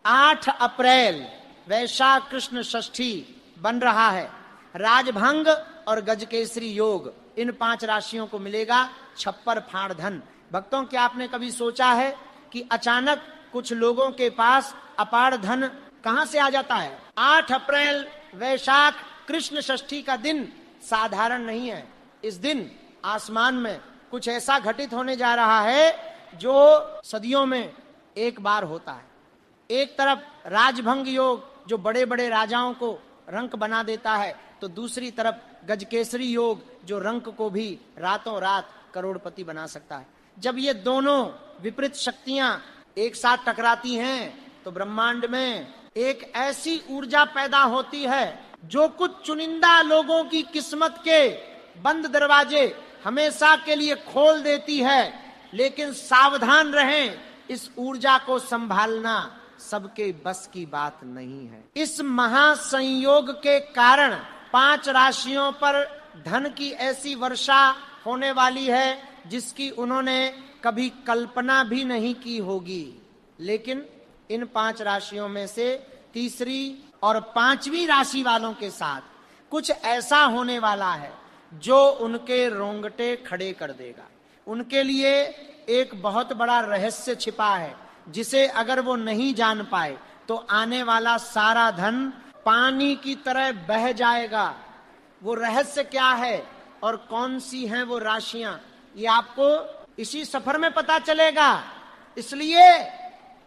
8 अप्रैल वैशाख कृष्ण षष्ठी बन रहा है। राजभंग और गजकेसरी योग, इन 5 राशियों को मिलेगा छप्पर फाड़ धन। भक्तों, क्या आपने कभी सोचा है कि अचानक कुछ लोगों के पास अपार धन कहां से आ जाता है? 8 अप्रैल वैशाख कृष्ण षष्ठी का दिन साधारण नहीं है। इस दिन आसमान में कुछ ऐसा घटित होने जा रहा है जो सदियों में एक बार होता है। एक तरफ राजभंग योग जो बड़े बड़े राजाओं को रंक बना देता है, तो दूसरी तरफ गजकेसरी योग जो रंक को भी रातों रात करोड़पति बना सकता है। जब ये दोनों विपरीत शक्तियां एक साथ टकराती हैं तो ब्रह्मांड में एक ऐसी ऊर्जा पैदा होती है जो कुछ चुनिंदा लोगों की किस्मत के बंद दरवाजे हमेशा के लिए खोल देती है। लेकिन सावधान रहें, इस ऊर्जा को संभालना सबके बस की बात नहीं है। इस महासंयोग के कारण 5 राशियों पर धन की ऐसी वर्षा होने वाली है जिसकी उन्होंने कभी कल्पना भी नहीं की होगी। लेकिन इन 5 राशियों में से तीसरी और 5वीं राशि वालों के साथ कुछ ऐसा होने वाला है जो उनके रोंगटे खड़े कर देगा। उनके लिए एक बहुत बड़ा रहस्य छिपा है जिसे अगर वो नहीं जान पाए तो आने वाला सारा धन पानी की तरह बह जाएगा। वो रहस्य क्या है और कौन सी हैं वो राशियां, ये आपको इसी सफर में पता चलेगा। इसलिए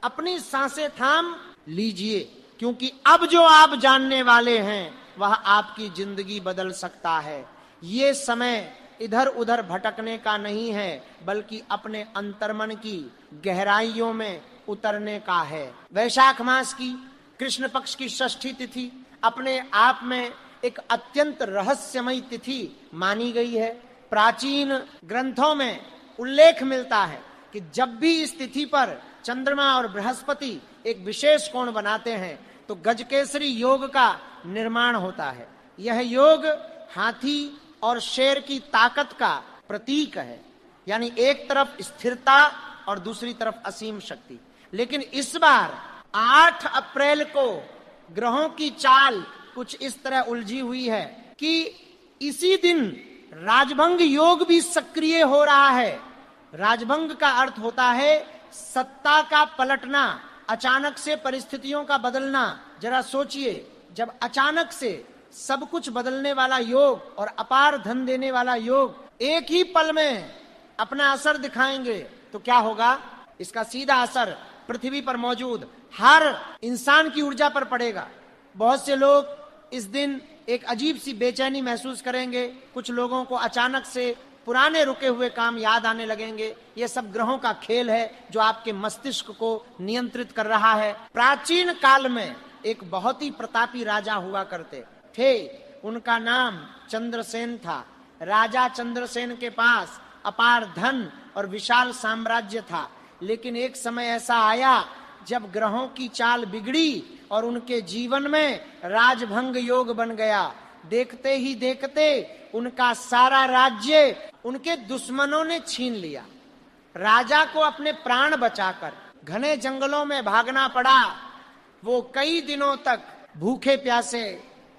अपनी सांसें थाम लीजिए, क्योंकि अब जो आप जानने वाले हैं वह आपकी जिंदगी बदल सकता है। ये समय इधर उधर भटकने का नहीं है, बल्कि अपने अंतर्मन की गहराइयों में उतरने का है। वैशाख मास की कृष्ण पक्ष की षष्ठी तिथि अपने आप में एक अत्यंत रहस्यमयी तिथि मानी गई है। प्राचीन ग्रंथों में उल्लेख मिलता है कि जब भी इस तिथि पर चंद्रमा और बृहस्पति एक विशेष कोण बनाते हैं तो गजकेसरी योग का निर्माण होता है। यह योग हाथी और शेर की ताकत का प्रतीक है, यानी एक तरफ स्थिरता और दूसरी तरफ असीम शक्ति। लेकिन इस बार 8 अप्रैल को ग्रहों की चाल कुछ इस तरह उलझी हुई है कि इसी दिन राजभंग योग भी सक्रिय हो रहा है। राजभंग का अर्थ होता है सत्ता का पलटना, अचानक से परिस्थितियों का बदलना। जरा सोचिए, जब अचानक से सब कुछ बदलने वाला योग और अपार धन देने वाला योग एक ही पल में अपना असर दिखाएंगे तो क्या होगा? इसका सीधा असर पृथ्वी पर मौजूद हर इंसान की ऊर्जा पर पड़ेगा। बहुत से लोग इस दिन एक अजीब सी बेचैनी महसूस करेंगे। कुछ लोगों को अचानक से पुराने रुके हुए काम याद आने लगेंगे। ये सब ग्रहों का खेल है जो आपके मस्तिष्क को नियंत्रित कर रहा है। प्राचीन काल में एक बहुत ही प्रतापी राजा हुआ करते थे। उनका नाम चंद्रसेन था। राजा चंद्रसेन के पास अपार धन और विशाल साम्राज्य था। लेकिन एक समय ऐसा आया जब ग्रहों की चाल बिगड़ी और उनके जीवन में राजभंग योग बन गया। देखते ही देखते उनका सारा राज्य उनके दुश्मनों ने छीन लिया। राजा को अपने प्राण बचाकर घने जंगलों में भागना पड़ा। वो कई दिनों तक भूखे प्यासे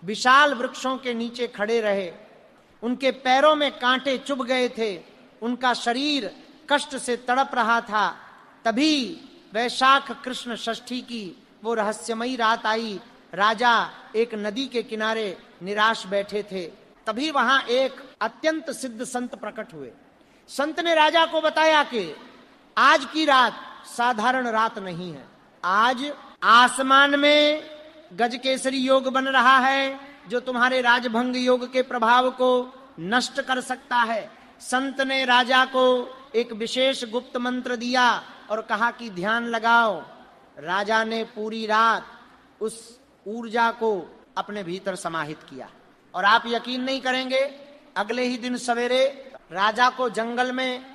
विशाल वृक्षों के नीचे खड़े रहे। उनके पैरों में कांटे चुभ गए थे, उनका शरीर कष्ट से तड़प रहा था। तभी वैशाख कृष्ण षष्ठी की वो रहस्यमयी रात आई। राजा एक नदी के किनारे निराश बैठे थे। तभी वहां एक अत्यंत सिद्ध संत प्रकट हुए। संत ने राजा को बताया कि आज की रात साधारण रात नहीं है। आज आसमान में गजकेसरी योग बन रहा है जो तुम्हारे राजभंग योग के प्रभाव को नष्ट कर सकता है। संत ने राजा को एक विशेष गुप्त मंत्र दिया और कहा कि ध्यान लगाओ। राजा ने पूरी रात उस ऊर्जा को अपने भीतर समाहित किया और आप यकीन नहीं करेंगे, अगले ही दिन सवेरे राजा को जंगल में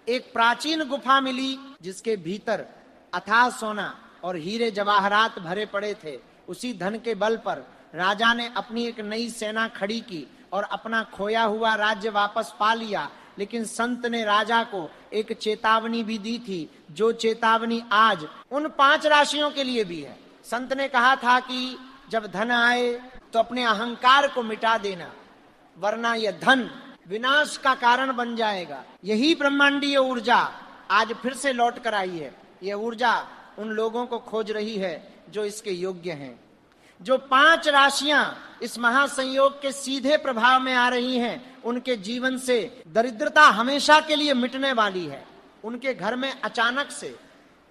एक प्राचीन गुफा मिली जिसके भीतर अथाह सोना और हीरे जवाहरात भरे पड़े थे। उसी धन के बल पर राजा ने अपनी एक नई सेना खड़ी की और अपना खोया हुआ राज्य वापस पा लिया। लेकिन संत ने राजा को एक चेतावनी भी दी थी, जो चेतावनी आज उन 5 राशियों के लिए भी है। संत ने कहा था कि जब धन आए तो अपने अहंकार को मिटा देना, वरना यह धन विनाश का कारण बन जाएगा। यही ब्रह्मांडीय ऊर्जा आज फिर से लौट कर आई है। यह ऊर्जा उन लोगों को खोज रही है जो इसके योग्य हैं। जो 5 राशियां इस महासंयोग के सीधे प्रभाव में आ रही हैं, उनके जीवन से दरिद्रता हमेशा के लिए मिटने वाली है। उनके घर में अचानक से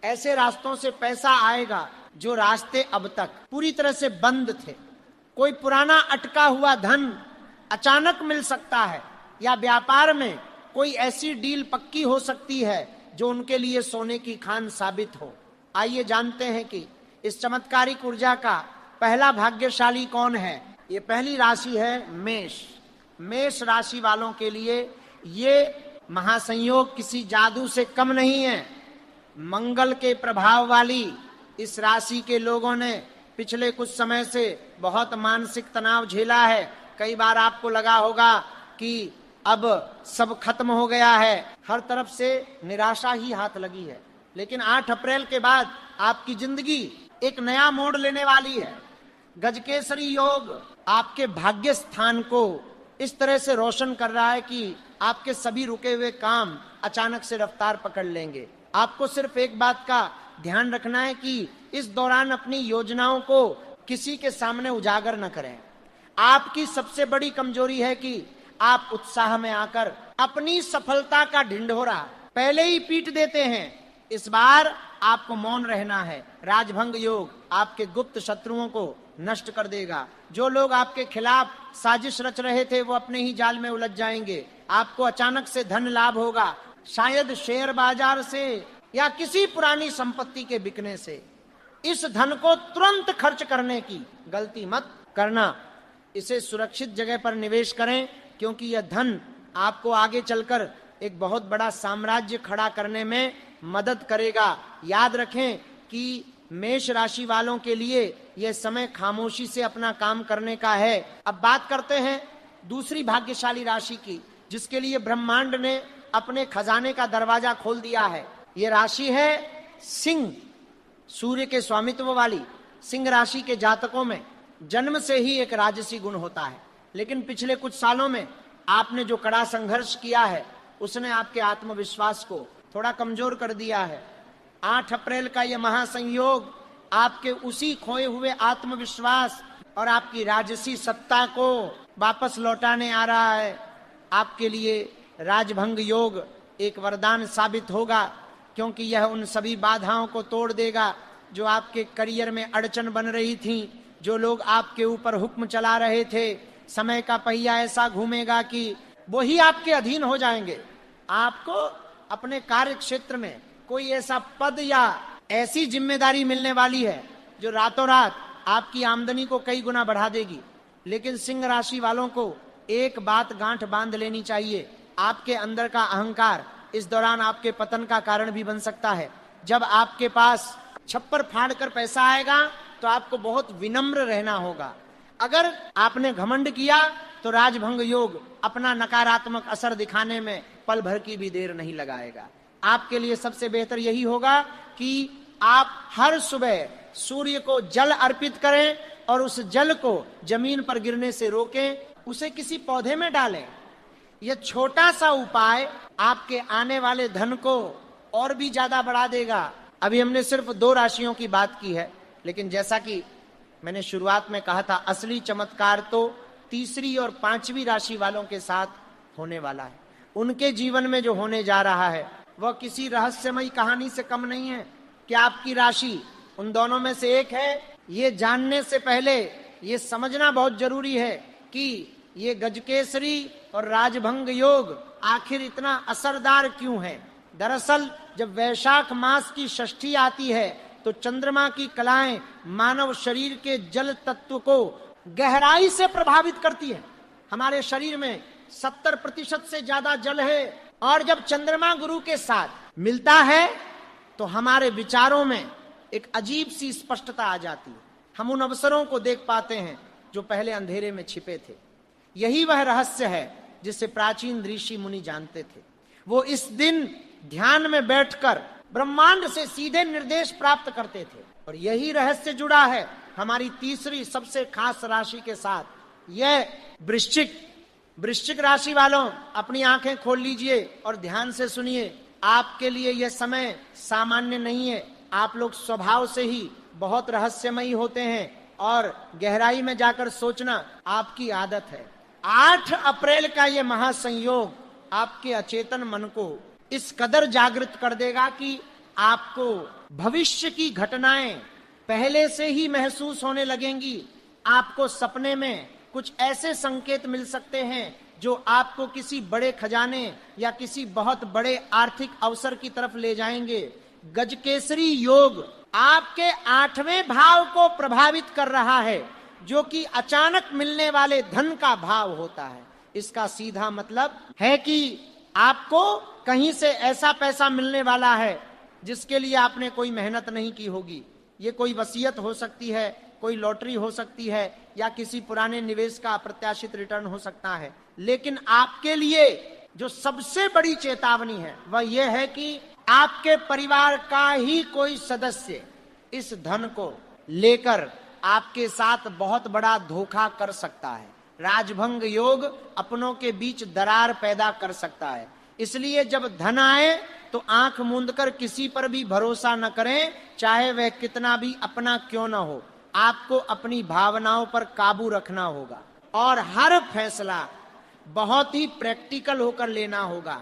ऐसे रास्तों से पैसा आएगा जो रास्ते अब तक पूरी तरह से बंद थे। कोई पुराना अटका हुआ धन अचानक मिल सकता है, या व्यापार में कोई ऐसी डील पक्की हो सकती है जो उनके लिए सोने की खान साबित हो। आइए जानते हैं कि इस चमत्कारिक ऊर्जा का पहला भाग्यशाली कौन है। ये पहली राशि है मेष। मेष राशि वालों के लिए ये महासंयोग किसी जादू से कम नहीं है। मंगल के प्रभाव वाली इस राशि के लोगों ने पिछले कुछ समय से बहुत मानसिक तनाव झेला है। कई बार आपको लगा होगा कि अब सब खत्म हो गया है, हर तरफ से निराशा ही हाथ लगी है। लेकिन 8 अप्रैल के बाद आपकी जिंदगी एक नया मोड़ लेने वाली है। गजकेसरी योग आपके भाग्य स्थान को इस तरह से रोशन कर रहा है कि आपके सभी रुके हुए काम अचानक से रफ्तार पकड़ लेंगे। आपको सिर्फ एक बात का ध्यान रखना है कि इस दौरान अपनी योजनाओं को किसी के सामने उजागर न करें। आपकी सबसे बड़ी कमजोरी है कि आप उत्साह में आकर अपनी सफलता का ढिंढोरा पहले ही पीट देते हैं। इस बार आपको मौन रहना है। राजभंग योग आपके गुप्त शत्रुओं को नष्ट कर देगा। जो लोग आपके खिलाफ साजिश रच रहे थे वो अपने ही जाल में उलझ जाएंगे। आपको अचानक से धन लाभ होगा, शायद शेयर बाजार से या किसी पुरानी संपत्ति के बिकने से। इस धन को तुरंत खर्च करने की गलती मत करना। इसे सुरक्षित जगह पर निवेश करें, क्योंकि यह धन आपको आगे चलकर एक बहुत बड़ा साम्राज्य खड़ा करने में मदद करेगा। याद रखें कि मेष राशि वालों के लिए यह समय खामोशी से अपना काम करने का है। अब बात करते हैं दूसरी भाग्यशाली राशि की, जिसके लिए ब्रह्मांड ने अपने खजाने का दरवाजा खोल दिया है। यह राशि है सिंह। सूर्य के स्वामित्व वाली सिंह राशि के जातकों में जन्म से ही एक राजसी गुण होता है, लेकिन पिछले कुछ सालों में आपने जो कड़ा संघर्ष किया है उसने आपके आत्मविश्वास को थोड़ा कमजोर कर दिया है। 8 अप्रैल का यह महासंयोग आपके उसी खोए हुए आत्मविश्वास और आपकी राजसी सत्ता को वापस लौटाने आ रहा है। आपके लिए राजभंग योग एक वरदान साबित होगा, क्योंकि यह उन सभी बाधाओं को तोड़ देगा जो आपके करियर में अड़चन बन रही थी। जो लोग आपके ऊपर हुक्म चला रहे थे, समय का पहिया ऐसा घूमेगा कि वो ही आपके अधीन हो जाएंगे। आपको अपने कार्य क्षेत्र में कोई ऐसा पद या ऐसी जिम्मेदारी मिलने वाली है जो रातों रात आपकी आमदनी को कई गुना बढ़ा देगी। लेकिन सिंह राशि वालों को एक बात गांठ बांध लेनी चाहिए, आपके अंदर का अहंकार इस दौरान आपके पतन का कारण भी बन सकता है। जब आपके पास छप्पर फाड़ कर पैसा आएगा तो आपको बहुत विनम्र रहना होगा। अगर आपने घमंड किया तो राजभंग योग अपना नकारात्मक असर दिखाने में पल भर की भी देर नहीं लगाएगा। आपके लिए सबसे बेहतर यही होगा कि आप हर सुबह सूर्य को जल अर्पित करें और उस जल को जमीन पर गिरने से रोकें, उसे किसी पौधे में डालें। यह छोटा सा उपाय आपके आने वाले धन को और भी ज्यादा बढ़ा देगा। अभी हमने सिर्फ 2 राशियों की बात की है, लेकिन जैसा कि मैंने शुरुआत में कहा था, असली चमत्कार तो तीसरी और 5वीं राशि वालों के साथ होने वाला है। उनके जीवन में जो होने जा रहा है वह किसी रहस्यमयी कहानी से कम नहीं है। कि आपकी राशि उन दोनों में से एक है, ये जानने से पहले ये समझना बहुत जरूरी है कि ये गजकेसरी और राजभंग योग आखिर इतना असरदार क्यों है। दरअसल जब वैशाख मास की षष्ठी आती है तो चंद्रमा की कलाएं मानव शरीर के जल तत्व को गहराई से प्रभावित करती है। हमारे शरीर में 70% से ज्यादा जल है, और जब चंद्रमा गुरु के साथ मिलता है तो हमारे विचारों में एक अजीब सी स्पष्टता आ जाती है। हम उन अवसरों को देख पाते हैं जो पहले अंधेरे में छिपे थे। यही वह रहस्य है जिसे प्राचीन ऋषि मुनि जानते थे। वो इस दिन ध्यान में बैठकर ब्रह्मांड से सीधे निर्देश प्राप्त करते थे। और यही रहस्य जुड़ा है हमारी तीसरी सबसे खास राशि के साथ, यह वृश्चिक राशि वालों अपनी आंखें खोल लीजिए और ध्यान से सुनिए। आपके लिए यह समय सामान्य नहीं है। आप लोग स्वभाव से ही बहुत रहस्यमयी होते हैं और गहराई में जाकर सोचना आपकी आदत है। 8 अप्रैल का यह महासंयोग आपके अचेतन मन को इस कदर जागृत कर देगा कि आपको भविष्य की घटनाएं पहले से ही महसूस होने लगेंगी। आपको सपने में कुछ ऐसे संकेत मिल सकते हैं जो आपको किसी बड़े खजाने या किसी बहुत बड़े आर्थिक अवसर की तरफ ले जाएंगे। गजकेसरी योग आपके 8वें भाव को प्रभावित कर रहा है, जो कि अचानक मिलने वाले धन का भाव होता है। इसका सीधा मतलब है कि आपको कहीं से ऐसा पैसा मिलने वाला है जिसके लिए आपने कोई मेहनत नहीं की होगी। ये कोई वसीयत हो सकती है, कोई लॉटरी हो सकती है, या किसी पुराने निवेश का अप्रत्याशित रिटर्न हो सकता है। लेकिन आपके लिए जो सबसे बड़ी चेतावनी है वह यह है कि आपके परिवार का ही कोई सदस्य इस धन को लेकर आपके साथ बहुत बड़ा धोखा कर सकता है। राजभंग योग अपनों के बीच दरार पैदा कर सकता है। इसलिए जब धन आए तो आंख मूंद कर किसी पर भी भरोसा न करें, चाहे वह कितना भी अपना क्यों न हो। आपको अपनी भावनाओं पर काबू रखना होगा और हर फैसला बहुत ही प्रैक्टिकल होकर लेना होगा।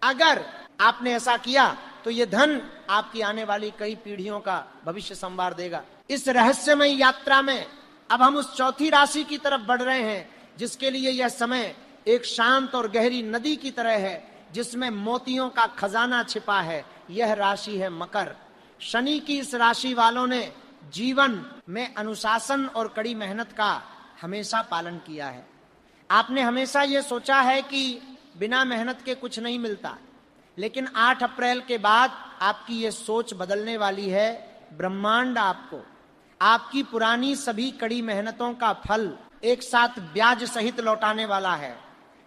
अगर आपने ऐसा किया तो ये धन आपकी आने वाली कई पीढ़ियों का भविष्य संवार देगा। इस रहस्यमय यात्रा में अब हम उस चौथी राशि की तरफ बढ़ रहे हैं, जिसके लिए यह समय एक शांत और गहरी नदी की तरह है, जिसमें मोतियों का खजाना छिपा है। यह राशि है मकर। शनि की इस राशि वालों ने जीवन में अनुशासन और कड़ी मेहनत का हमेशा पालन किया है। आपने हमेशा ये सोचा है कि बिना मेहनत के कुछ नहीं मिलता, लेकिन 8 अप्रैल के बाद आपकी ये सोच बदलने वाली है। ब्रह्मांड आपको आपकी पुरानी सभी कड़ी मेहनतों का फल एक साथ ब्याज सहित लौटाने वाला है।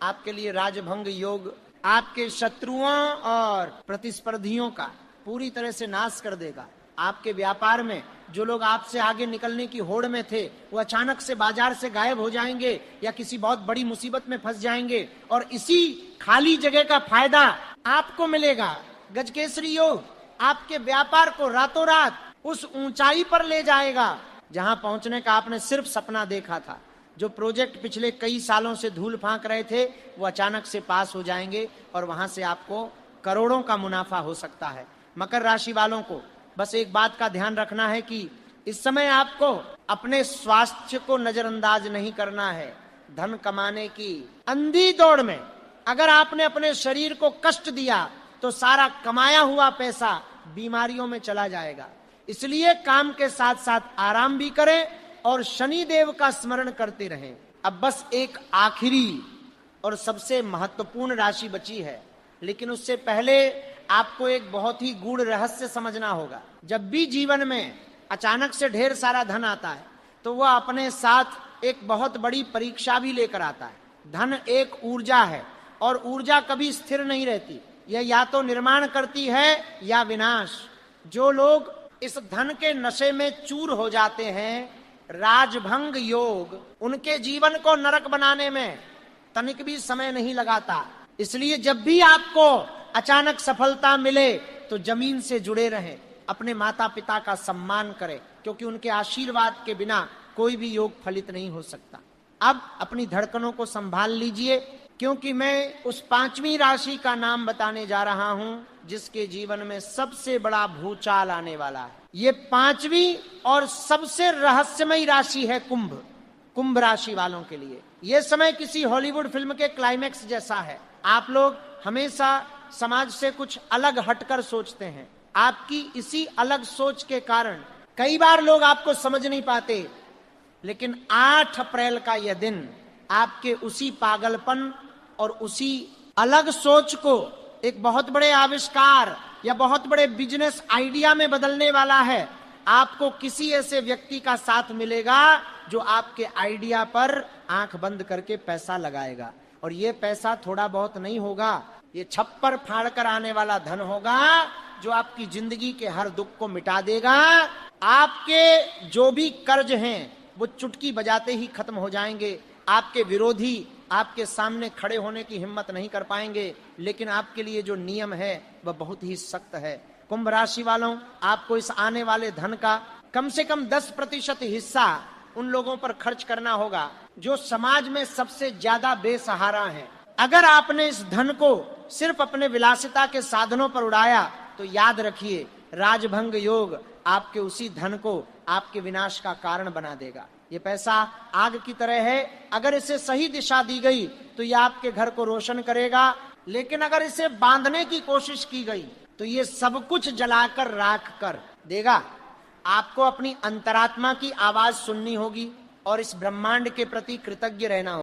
आपके लिए राजभंग योग आपके शत्रुओं और प्रतिस्पर्धियों का पूरी तरह से नाश कर देगा। आपके व्यापार में जो लोग आपसे आगे निकलने की होड़ में थे, वो अचानक से बाजार से गायब हो जाएंगे या किसी बहुत बड़ी मुसीबत में फंस जाएंगे, और इसी खाली जगह का फायदा आपको मिलेगा। गजकेसरी योग आपके व्यापार को रातों रात उस ऊंचाई पर ले जाएगा जहां पहुंचने का आपने सिर्फ सपना देखा था। जो प्रोजेक्ट पिछले कई सालों से धूल फांक रहे थे, वो अचानक से पास हो जाएंगे और वहां से आपको करोड़ों का मुनाफा हो सकता है। मकर राशि वालों को बस एक बात का ध्यान रखना है कि इस समय आपको अपने स्वास्थ्य को नजरअंदाज नहीं करना है। धन कमाने की अंधी दौड़ में अगर आपने अपने शरीर को कष्ट दिया तो सारा कमाया हुआ पैसा बीमारियों में चला जाएगा। इसलिए काम के साथ साथ आराम भी करें और शनि देव का स्मरण करते रहें। अब बस एक आखिरी और सबसे महत्वपूर्ण राशि बची है, लेकिन उससे पहले आपको एक बहुत ही गूढ़ रहस्य समझना होगा। जब भी जीवन में अचानक से ढेर सारा धन आता है तो वह अपने साथ एक बहुत बड़ी परीक्षा भी लेकर आता है। धन एक ऊर्जा है और ऊर्जा कभी स्थिर नहीं रहती, यह या तो निर्माण करती है या विनाश। जो लोग इस धन के नशे में चूर हो जाते हैं, राजभंग योग उनके जीवन को नरक बनाने में तनिक भी समय नहीं लगाता। इसलिए जब भी आपको अचानक सफलता मिले तो जमीन से जुड़े रहें, अपने माता पिता का सम्मान करें, क्योंकि उनके आशीर्वाद के बिना कोई भी योग फलित नहीं हो सकता। अब अपनी धड़कनों को संभाल लीजिए, क्योंकि मैं उस 5वीं राशि का नाम बताने जा रहा हूं जिसके जीवन में सबसे बड़ा भूचाल आने वाला है। ये 5वीं और सबसे रहस्यमयी राशि है कुंभ। कुंभ राशि वालों के लिए यह समय किसी हॉलीवुड फिल्म के क्लाइमैक्स जैसा है। आप लोग हमेशा समाज से कुछ अलग हटकर सोचते हैं। आपकी इसी अलग सोच के कारण कई बार लोग आपको समझ नहीं पाते, लेकिन 8 अप्रैल का यह दिन आपके उसी पागलपन और उसी अलग सोच को एक बहुत बड़े आविष्कार या बहुत बड़े बिजनेस आइडिया में बदलने वाला है। आपको किसी ऐसे व्यक्ति का साथ मिलेगा जो आपके आइडिया पर आंख बंद करके पैसा लगाएगा, और ये पैसा थोड़ा बहुत नहीं होगा, ये छप्पर फाड़ कर आने वाला धन होगा जो आपकी जिंदगी के हर दुख को मिटा देगा आपके जो भी कर्ज हैं वो चुटकी बजाते ही खत्म हो जाएंगे। आपके विरोधी आपके सामने खड़े होने की हिम्मत नहीं कर पाएंगे, लेकिन आपके लिए जो नियम है वह बहुत ही सख्त है। कुंभ राशि वालों, आपको इस आने वाले धन का कम से कम 10% हिस्सा उन लोगों पर खर्च करना होगा जो समाज में सबसे ज्यादा बेसहारा हैं। अगर आपने इस धन को सिर्फ अपने विलासिता के साधनों पर उड़ाया तो याद रखिए, राजभंग योग आपके उसी धन को आपके विनाश का कारण बना देगा। ये पैसा आग की तरह है, अगर इसे सही दिशा दी गई तो ये आपके घर को रोशन करेगा, लेकिन अगर इसे बांधने की कोशिश की गई तो ये सब कुछ जलाकर राख कर देगा। आपको अपनी अंतरात्मा की आवाज सुननी होगी और इस ब्रह्मांड के प्रति कृतज्ञ रहना होगा।